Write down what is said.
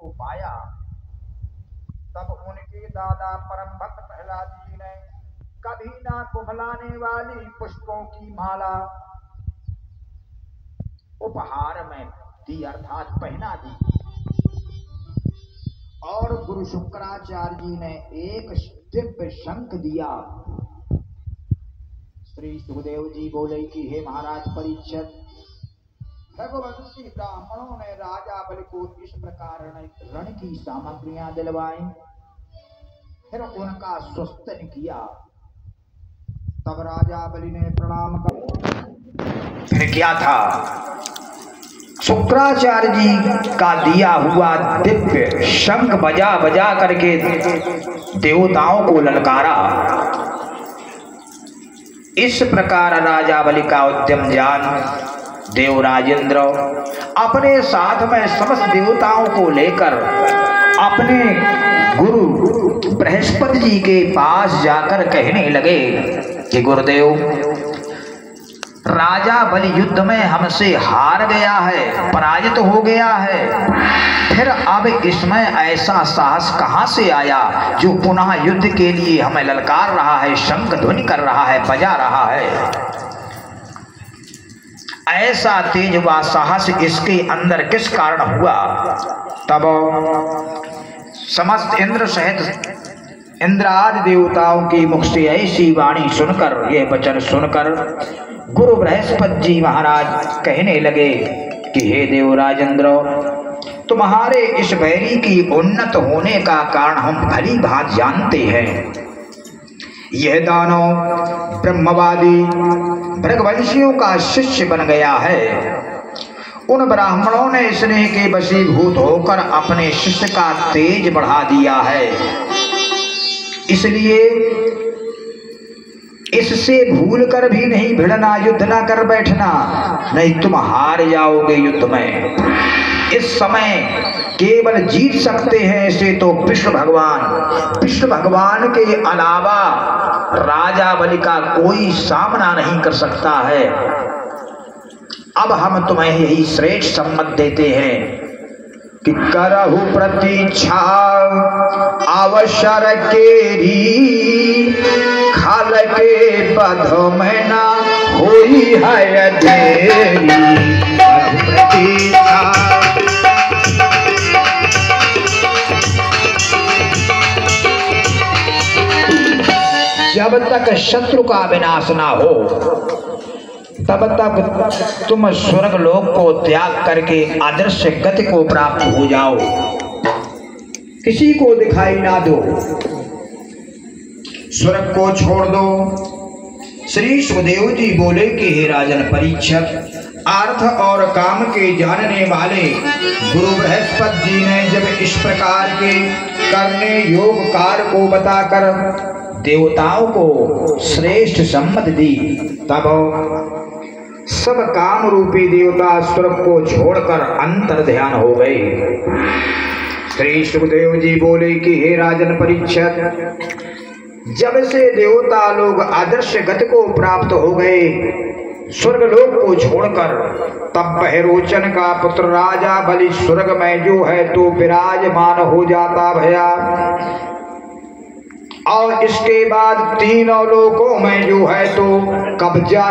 को पाया, तब उनके दादा परम भक्त प्रहलाद जी ने कभी ना कुम्हलाने वाली पुष्पों की माला उपहार में दी, अर्थात पहना दी। और गुरु शुक्राचार्य जी ने एक दिव्य शंख दिया। श्री सुखदेव जी बोले कि हे महाराज परीक्षित, रघुवंशी ब्राह्मणों ने राजा बलि को इस प्रकार रण की सामग्रियां दिलवाई, फिर उनका स्वस्तन किया। तब राजा बलि ने प्रणाम कर फिर क्या था, शुक्राचार्य जी का दिया हुआ दिव्य शंख बजा बजा करके देवताओं को ललकारा। इस प्रकार राजा बलि का उद्यम जान देवराजेंद्र अपने साथ में समस्त देवताओं को लेकर अपने गुरु बृहस्पति जी के पास जाकर कहने लगे कि गुरुदेव, राजा बलि युद्ध में हमसे हार गया है, पराजित हो गया है, फिर अब इसमें ऐसा साहस कहां से आया जो पुनः युद्ध के लिए हमें ललकार रहा है, शंख ध्वनि कर रहा है, बजा रहा है। ऐसा तेज व साहस इसके अंदर किस कारण हुआ। तब समस्त इंद्र सहित इंद्रादि देवताओं की मुख से ऐसी वाणी सुनकर, यह वचन सुनकर गुरु बृहस्पति जी महाराज कहने लगे कि हे देवराजेंद्र, तुम्हारे इस बैरी की उन्नत होने का कारण हम भली भांत जानते हैं। यह दानव ब्रह्मवादी भृगवंशियों का शिष्य बन गया है। उन ब्राह्मणों ने स्नेह के वशीभूत होकर अपने शिष्य का तेज बढ़ा दिया है, इसलिए इससे भूल कर भी नहीं भिड़ना, युद्ध ना कर बैठना, नहीं तुम हार जाओगे युद्ध में। इस समय केवल जीत सकते हैं इसे तो विष्णु भगवान। विष्णु भगवान के अलावा राजा बलि का कोई सामना नहीं कर सकता है। अब हम तुम्हें यही श्रेष्ठ सम्मत देते हैं कि करहु प्रतीक्षा अवसर केरी, खाल के बध में ना होई है देरी। प्रतीक्षा जब तक शत्रु का विनाश ना हो तब तक तुम स्वर्ग लोक को त्याग करके अदृश्य गति को प्राप्त हो जाओ, किसी को दिखाई ना दो, स्वर्ग को छोड़ दो। श्री सुखदेव जी बोले कि हे राजन परीक्षक, अर्थ और काम के जानने वाले गुरु बृहस्पति जी ने जब इस प्रकार के करने योग कार्य को बताकर देवताओं को श्रेष्ठ सम्मत दी, तब सब काम रूपी देवता स्वर्ग को छोड़कर अंतर ध्यान हो गए। श्री सुखदेव जी बोले कि हे राजन परीक्षित, जब से देवता लोग आदर्श गति को प्राप्त हो गए स्वर्ग लोक को छोड़कर, तब बहरोचन का पुत्र राजा बलि स्वर्ग में जो है तो विराजमान हो जाता भया, और इसके बाद तीनों लोकों में जो है तो कब्जा